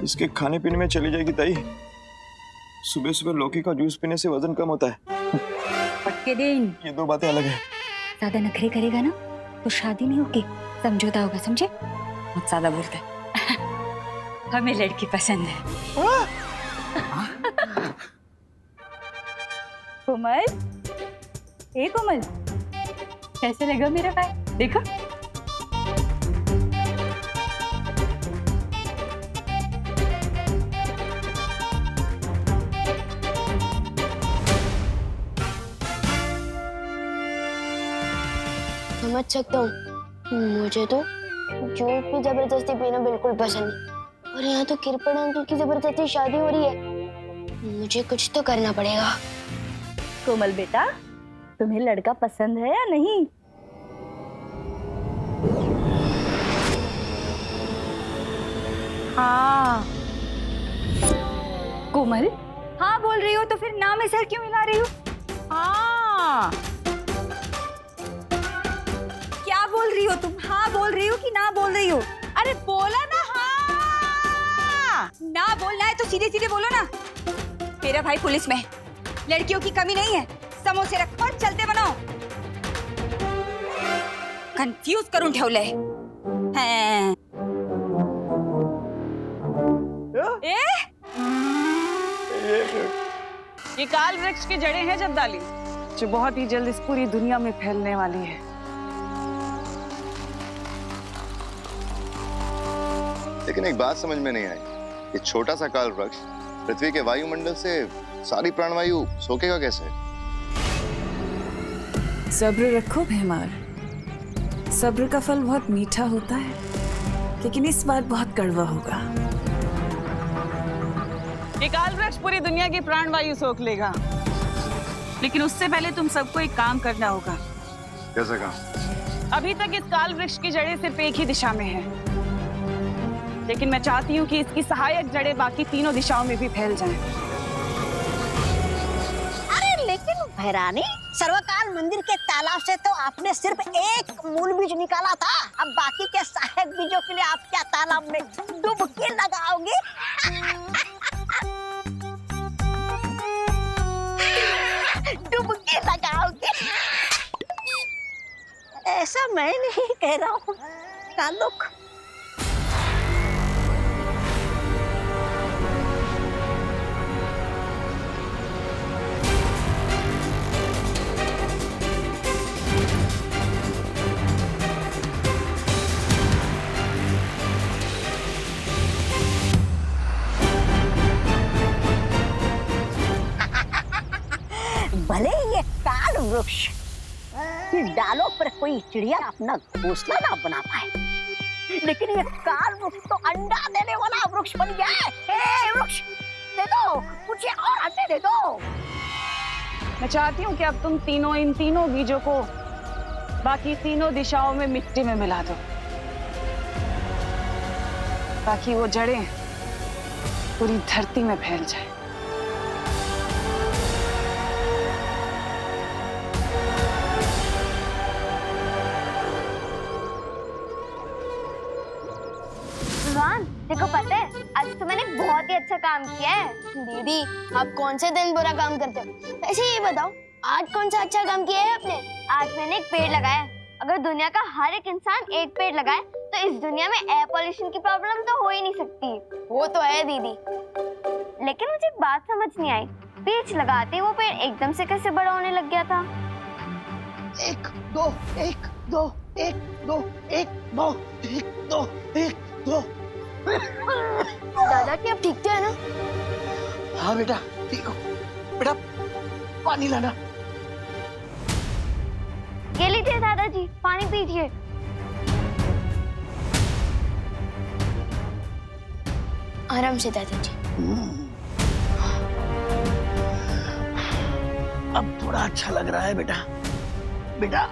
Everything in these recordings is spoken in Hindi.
इसके खाने पीने में चली जाएगी ताई। सुबह सुबह लौकी का जूस पीने से वजन कम होता है। पक्के दिन ये दो बातें अलग है। ज्यादा नखरे करेगा ना तो शादी नहीं होगी, समझौता होगा, समझे? मत ज्यादा बोलते। हमें लड़की पसंद है। कोमल, ए कोमल, कैसे लगा मेरा भाई? देखो समझ सकता हूँ, मुझे तो जूस भी जबरदस्ती पीना बिल्कुल पसंद नहीं, और यहाँ तो किरपन अंकल की जबरदस्ती शादी हो रही है। मुझे कुछ तो करना पड़ेगा। कोमल बेटा, तुम्हें लड़का पसंद है या नहीं? हाँ कोमल, हाँ बोल रही हो तो फिर नाम में सर क्यों मिला रही हो? हाँ क्या बोल रही हो तुम? हाँ बोल रही हो कि ना बोल रही हो? अरे बोला ना हाँ। ना बोलना है तो सीधे सीधे बोलो ना। मेरा भाई पुलिस में है, लड़कियों की कमी नहीं है, समोसे रखो और चलते बनाओ। कंफ्यूज करूं ठेवले हैं। ये काल वृक्ष की जड़ें हैं जद्दाली, जो बहुत ही जल्द इस पूरी दुनिया में फैलने वाली है। लेकिन एक बात समझ में नहीं आई, ये छोटा सा काल वृक्ष पृथ्वी के वायुमंडल से सारी प्राणवायु सोखेगा कैसे? सब्र रखो भैमार, सब्र का फल बहुत मीठा होता है, लेकिन इस बार बहुत कड़वा होगा। ये काल वृक्ष पूरी दुनिया की प्राणवायु सोख लेगा, लेकिन उससे पहले तुम सबको एक काम करना होगा। कैसा काम? अभी तक इस काल वृक्ष की जड़ें सिर्फ एक ही दिशा में हैं, लेकिन मैं चाहती हूँ कि इसकी सहायक जड़ें बाकी तीनों दिशाओं में भी फैल जाएं। अरे लेकिन भैरानी, सर्वकाल मंदिर के तालाब से तो आपने सिर्फ एक मूल बीज निकाला था, अब बाकी के सहायक बीजों के लिए आप क्या तालाब में डुबकी लगाओगे? डुबकी लगाओगे? ऐसा मैं नहीं कह रहा हूँ ताल्लुक। भले ये काल वृक्ष की डालों पर कोई चिड़िया अपना घोंसला ना बना पाए, लेकिन ये काल वृक्ष तो अंडा देने वाला वृक्ष बन गया है। ए वृक्ष, दे दो मुझे और अंडे दे दो। मैं चाहती हूँ कि अब तुम तीनों इन तीनों बीजों को बाकी तीनों दिशाओं में मिट्टी में मिला दो, ताकि वो जड़ें पूरी धरती में फैल जाए। भगवान, देखो पता है आज तो मैंने बहुत ही अच्छा काम किया है। दीदी, आप कौन से दिन बुरा काम करते हो? वैसे ये बताओ, आज कौन सा अच्छा काम किया है आपने? आज मैंने एक पेड़ लगाया। अगर दुनिया का हर एक इंसान एक पेड़ लगाए तो इस दुनिया में एयर पोल्यूशन की प्रॉब्लम तो हो ही नहीं सकती। वो तो है दीदी, लेकिन मुझे एक बात समझ नहीं आई, बीज लगाते ही वो पेड़ एकदम से कैसे बड़ा होने लग गया था? एक दो एक दो एक दो एक दो एक दो एक दो। दादा की अब ठीक तो है ना? हाँ बेटा ठीक हो। बेटा पानी लाना। ये लीजिए दादाजी, पानी पीजिए। आराम से दादाजी। अब थोड़ा अच्छा लग रहा है बेटा। बेटा,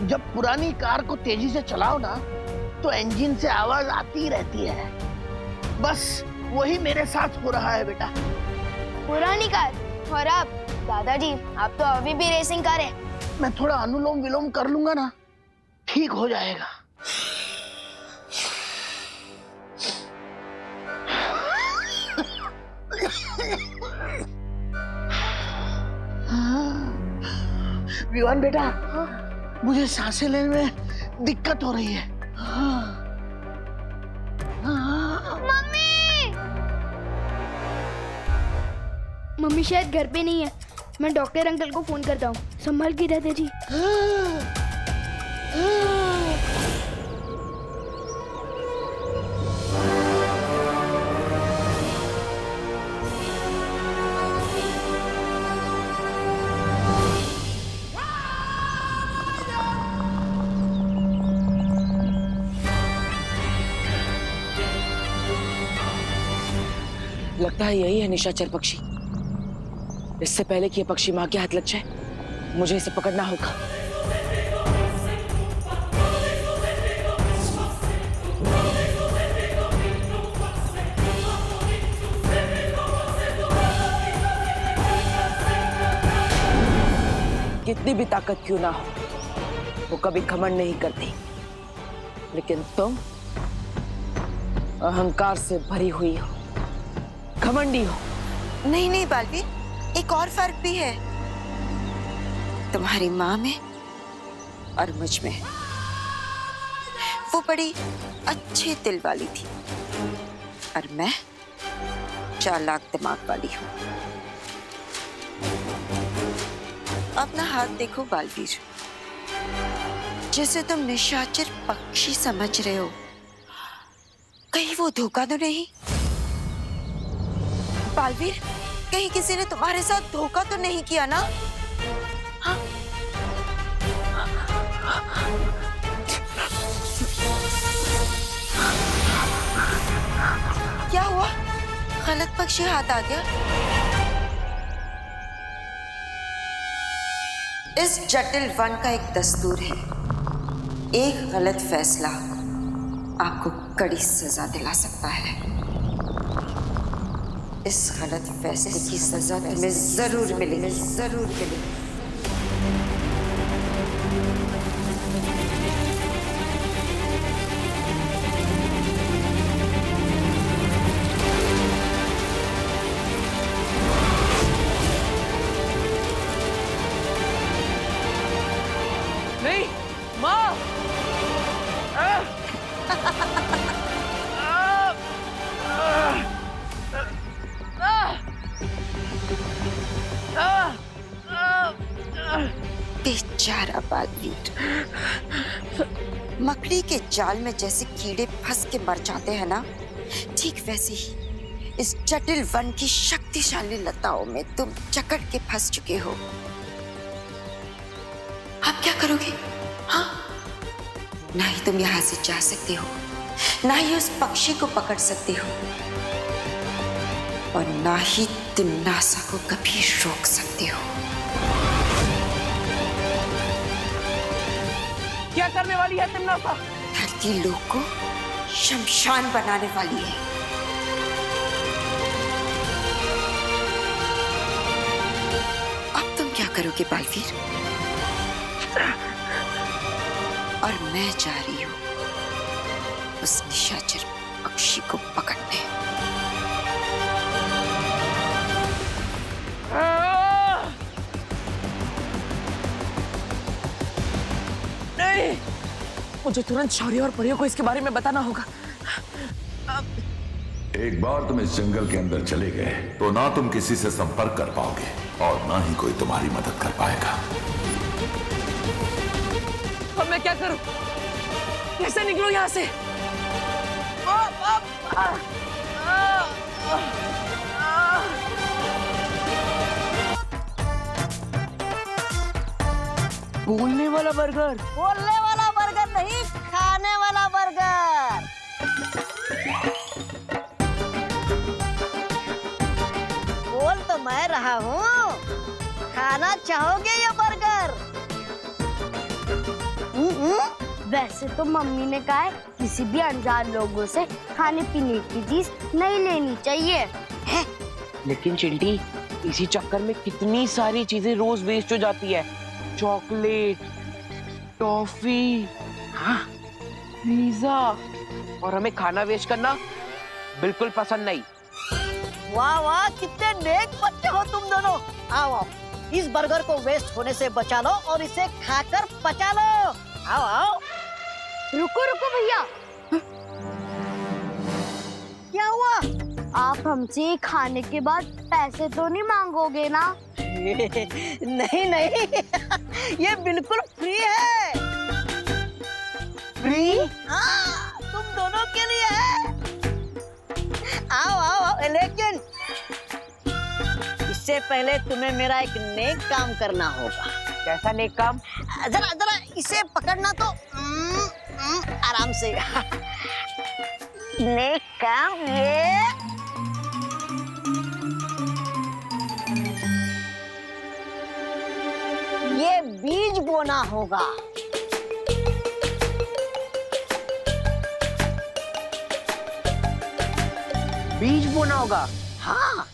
जब पुरानी कार को तेजी से चलाओ ना तो इंजन से आवाज आती ही रहती है। बस वही मेरे साथ हो रहा है बेटा। पुरानी कार और आप दादाजी, आप तो अभी भी रेसिंग कार है। मैं थोड़ा अनुलोम विलोम कर लूंगा ना, ठीक हो जाएगा। विवान बेटा, मुझे सांसें लेने में दिक्कत हो रही है। मम्मी शायद घर पे नहीं है। मैं डॉक्टर अंकल को फोन करता हूँ। संभाल के दादाजी। लगता है यही है निशाचर पक्षी। इससे पहले कि ये पक्षी मां के हाथ लग जाए, मुझे इसे पकड़ना होगा। कितनी भी ताकत क्यों ना हो, वो कभी घमंड नहीं करती। लेकिन तुम अहंकार से भरी हुई हो, घमंडी हो। नहीं नहीं बालवीर, एक और फर्क भी है तुम्हारी माँ में और मुझ में। वो बड़ी अच्छे दिल वाली थी और मैं चालाक दिमाग वाली हूँ। अपना हाथ देखो बालवीर, जिसे तुम निशाचर पक्षी समझ रहे हो, कहीं वो धोखा तो नहीं? बालवीर, कहीं किसी ने तुम्हारे साथ धोखा तो नहीं किया ना? हाँ? क्या हुआ? गलत पक्षी हाथ आ गया? इस जटिल वन का एक दस्तूर है, एक गलत फैसला आपको कड़ी सजा दिला सकता है। इस गलत फैसले की सजा तुम्हें जरूर मिलेगी, जरूर मिलेगी। नहीं माँ, बेचारा बालवीर, मकड़ी के जाल में जैसे कीड़े फंस के मर जाते हैं ना, ठीक वैसे ही इस जटिल वन की शक्तिशाली लताओं में तुम जकड़ के फंस चुके हो। आप क्या करोगे? हाँ, ना ही तुम यहां से जा सकते हो, ना ही उस पक्षी को पकड़ सकते हो, और ना ही तुम नासा को कभी रोक सकते हो। क्या करने वाली है तुम नासा? धरती लोक को शमशान बनाने वाली है। अब तुम क्या करोगे बालवीर? और मैं जा रही हूं उस निशाचर पक्षी को पकड़ने। नहीं, मुझे तुरंत शौर्य और परियों को इसके बारे में बताना होगा। एक बार तुम इस जंगल के अंदर चले गए तो ना तुम किसी से संपर्क कर पाओगे और ना ही कोई तुम्हारी मदद कर पाएगा। अब मैं क्या करूं? कैसे निकलूं यहाँ से? बोलने वाला बर्गर? बोलने वाला बर्गर नहीं, खाने वाला बर्गर। बोल तो मैं रहा हूँ, खाना चाहोगे ये बर्गर? वैसे तो मम्मी ने कहा है किसी भी अनजान लोगों से खाने पीने की चीज नहीं लेनी चाहिए। है? लेकिन चिंटी, इसी चक्कर में कितनी सारी चीजें रोज वेस्ट हो जाती है। चॉकलेट, टॉफी, हाँ, पिज्जा, और हमें खाना वेस्ट करना बिल्कुल पसंद नहीं। वाह वाह, कितने नेक बच्चे हो तुम दोनों। आओ आओ, इस बर्गर को वेस्ट होने से बचा लो और इसे खाकर पचा लो। आओ आओ। रुको रुको भैया, क्या हुआ? आप हमसे खाने के बाद पैसे तो नहीं मांगोगे ना? नहीं नहीं, ये बिल्कुल फ्री है। फ्री? हाँ, तुम दोनों के लिए है। आओ आओ आओ, लेकिन इससे पहले तुम्हें मेरा एक नेक काम करना होगा। कैसा नेक काम? जरा जरा इसे पकड़ना तो आराम से। नेक काम ये बीज बोना होगा। बीज बोना होगा? हाँ,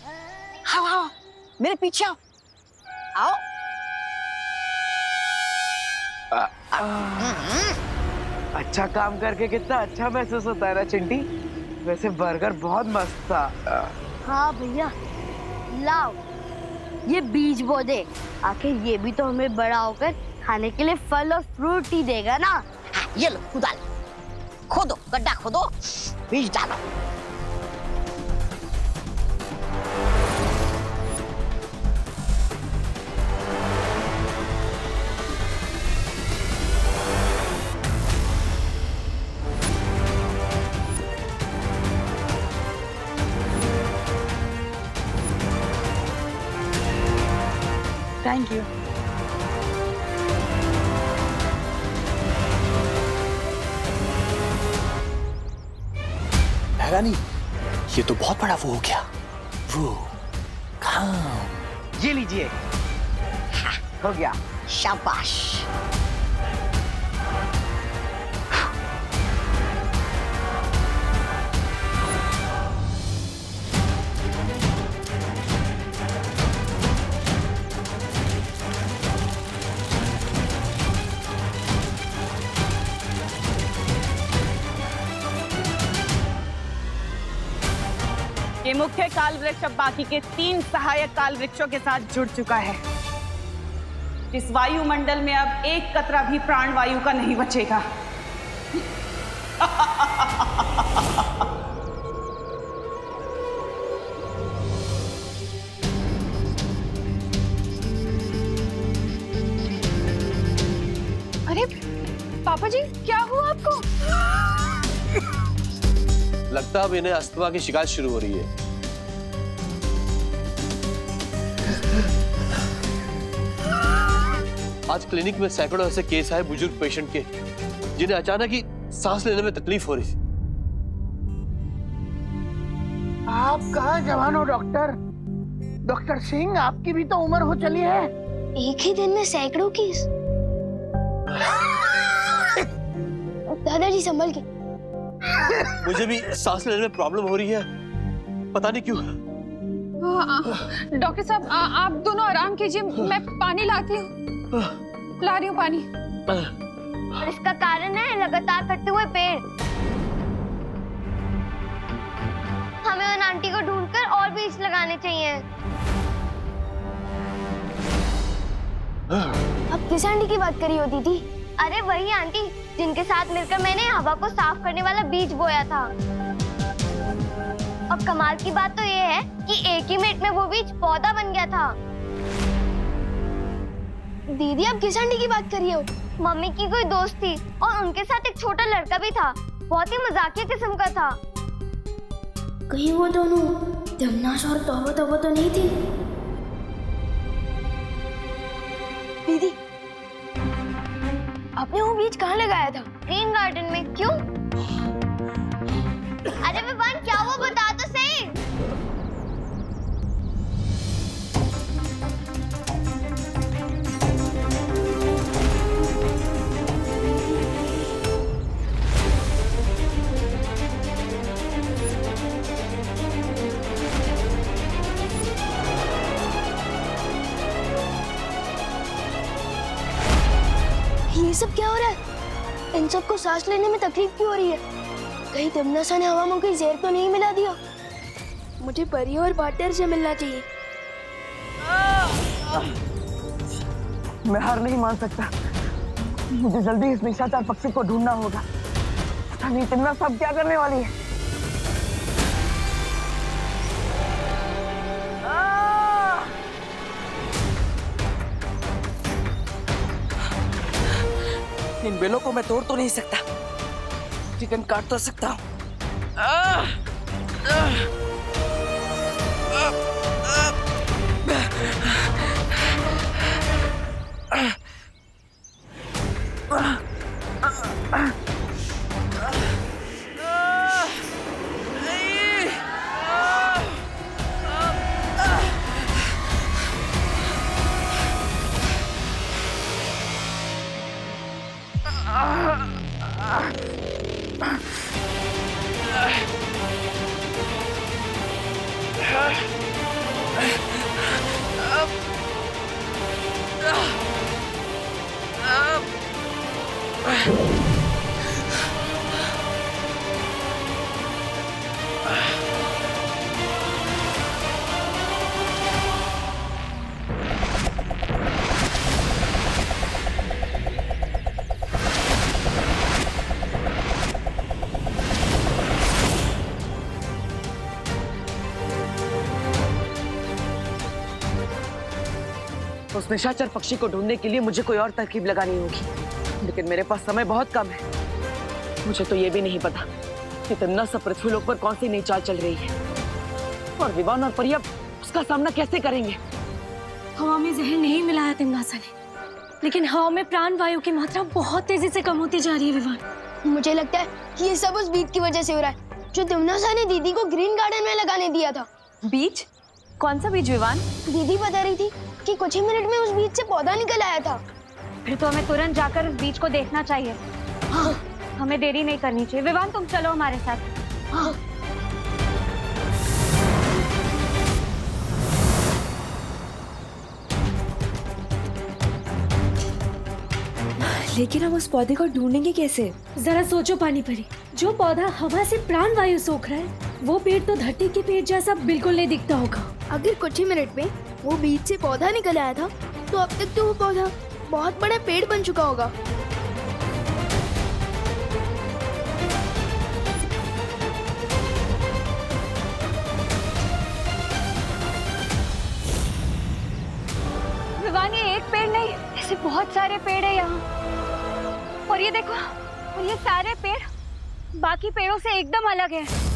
आओ आओ, मेरे पीछे आओ। आओ। अच्छा काम करके कितना अच्छा महसूस होता है ना चिंटी। वैसे बर्गर बहुत मस्त था। हाँ भैया, लाओ ये बीज बो दे। आखिर ये भी तो हमें बड़ा होकर खाने के लिए फल और फ्रूट ही देगा ना। हाँ, ये लो, कुदाल खोदो, गड्ढा खोदो, बीज डालो। Thank you. रानी, ये तो बहुत बड़ा वो हो गया। वो काम। ये लीजिए। हो गया। शाबाश। ये मुख्य काल वृक्ष अब बाकी के 3 सहायक काल वृक्षों के साथ जुड़ चुका है। इस वायुमंडल में अब एक कतरा भी प्राणवायु का नहीं बचेगा। अरे पापा जी, क्या हुआ आपको? लगता है अब इन्हें अस्थमा की शिकायत शुरू हो रही है। आज क्लिनिक में सैकड़ों ऐसे केस आए बुजुर्ग पेशेंट के जिन्हें अचानक ही सांस लेने में तकलीफ हो रही थी। आप कहाँ जवान हो डॉक्टर? डॉक्टर सिंह, आपकी भी तो उम्र हो चली है। एक ही दिन में सैकड़ों केस। दादाजी संभल के। मुझे भी सांस लेने में प्रॉब्लम हो रही है, पता नहीं क्यों। डॉक्टर साहब, आप दोनों आराम कीजिए, मैं पानी लाती हूँ। ला रही हूँ पानी। और इसका कारण है लगातार कटते हुए पेड़। हमें उन आंटी को ढूंढकर और बीज लगाने चाहिए। अब किस आंटी की बात करी होती थी? अरे वही आंटी जिनके साथ मिलकर मैंने हवा को साफ करने वाला बीज बोया था। अब कमाल की बात तो ये है कि एक ही मिनट में वो बीज पौधा बन गया था। दीदी, आप किस आंटी की बात कर रही हो? मम्मी की कोई दोस्त थी और उनके साथ एक छोटा लड़का भी था। बहुत ही मजाकिया किस्म का था। कहीं वो दोनों दमनाश और तौबा तौबा तो नहीं थी? दीदी, आपने वो बीज कहाँ लगाया था? ग्रीन गार्डन में। क्यों? अरे विवान, क्या वो बता तो सही। ये सब क्या हो रहा है? इन सबको सांस लेने में तकलीफ क्यों हो रही है? कहीं दमनाशा ने हवा में कोई जहर तो नहीं मिला दिया? मुझे परी और पार्टनर से मिलना चाहिए। मैं हार नहीं मान सकता। मुझे जल्दी इस निशाचर पक्षी को ढूंढना होगा। पता नहीं तिन्ना सब क्या करने वाली है। इन बेलों को मैं तोड़ तो नहीं सकता, लेकिन काट तो सकता हूँ। उस निशाचर पक्षी को ढूंढने के लिए मुझे कोई और तरकीब लगानी होगी, लेकिन मेरे पास समय बहुत कम है। मुझे तो ये भी नहीं पता कि तिन्ना सब पृथ्वी लोक पर कौन सी नई चाल चल रही है, और विवान और परिया उसका सामना कैसे करेंगे। हवा में जहर नहीं मिलाया तिम्नासा ने, लेकिन हवा में प्राण वायु की मात्रा बहुत तेजी से कम होती जा रही है विवान। मुझे लगता है कि ये सब उस बीज की वजह से हो रहा है जो तिम्नासा ने दीदी को ग्रीन गार्डन में लगाने दिया था। बीज? कौन सा बीज विवान? दीदी बता रही थी कि कुछ ही मिनट में उस बीज से पौधा निकल आया था। फिर तो हमें तुरंत जाकर उस बीज को देखना चाहिए। हाँ। हमें देरी नहीं करनी चाहिए। विवान तुम चलो हमारे साथ। हाँ। लेकिन हम उस पौधे को ढूंढेंगे कैसे? जरा सोचो पानी परी, जो पौधा हवा से प्राण वायु सोख रहा है, वो पेड़ तो धरती के पेड़ जैसा बिल्कुल नहीं दिखता होगा। अगर कुछ ही मिनट में वो बीज से पौधा निकल आया था, तो अब तक तो वो पौधा बहुत बड़ा पेड़ बन चुका होगा। विवान, ये एक पेड़ नहीं, ऐसे बहुत सारे पेड़ है यहाँ। और ये देखो, और ये सारे पेड़ बाकी पेड़ों से एकदम अलग है।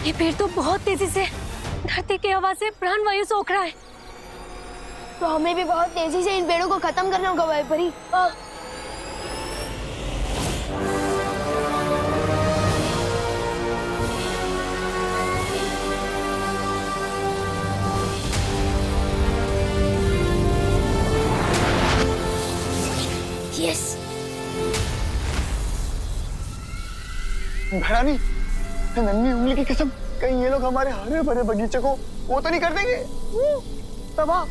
ये पेड़ तो बहुत तेजी से धरती की हवा से प्राण वायु सोख रहा है। तो हमें भी बहुत तेजी से इन पेड़ों को खत्म करना होगा वायु परी। यस। भरानी, नन्ही उंगली की कसम, कहीं ये लोग हमारे हरे भरे बगीचे को वो तो नहीं कर देंगे? तबाह।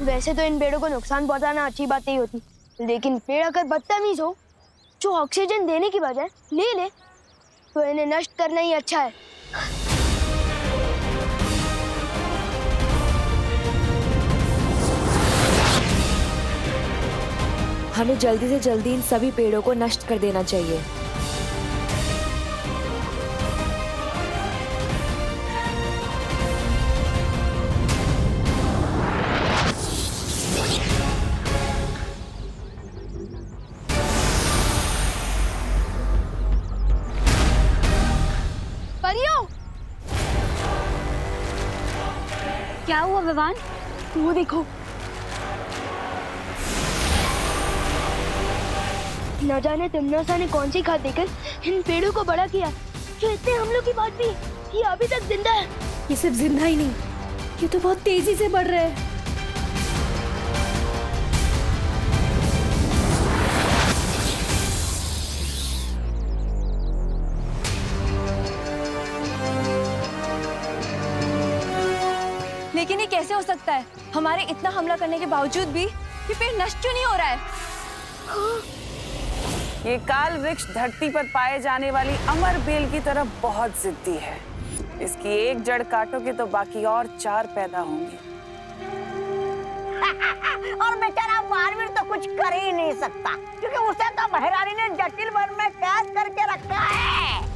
वैसे तो इन पेड़ों को नुकसान पहुंचाना अच्छी बात नहीं होती, लेकिन पेड़ अगर बदतमीज हो, जो ऑक्सीजन देने की बजाय ले ले, तो इन्हें नष्ट करना ही अच्छा है। हमें जल्दी से जल्दी इन सभी पेड़ों को नष्ट कर देना चाहिए। परियों, क्या हुआ विवान? वो देखो, न जाने तिम्नासा ने कौन सी खाद देकर इन पेड़ों को बड़ा किया, जो इतने हमलों की बाद भी ये अभी तक जिंदा है। ये सिर्फ जिंदा ही नहीं, ये तो बहुत तेजी से बढ़ रहे हैं। लेकिन ये कैसे हो सकता है? हमारे इतना हमला करने के बावजूद भी ये पेड़ नष्ट क्यों नहीं हो रहा है? ये काल वृक्ष धरती पर पाए जाने वाली अमर बेल की तरह बहुत जिद्दी है। इसकी एक जड़ काटोगे तो बाकी और 4 पैदा होंगे। और बेचारा महावीर तो कुछ कर ही नहीं सकता क्योंकि उसे तो महारानी ने जटिल वन में कैद करके रखा है।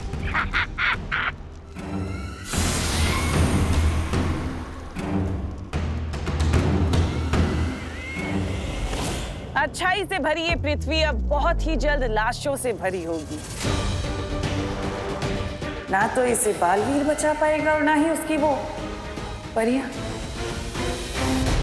अच्छाई से भरी ये पृथ्वी अब बहुत ही जल्द लाशों से भरी होगी। ना तो इसे बालवीर बचा पाएगा और ना ही उसकी वो परियां।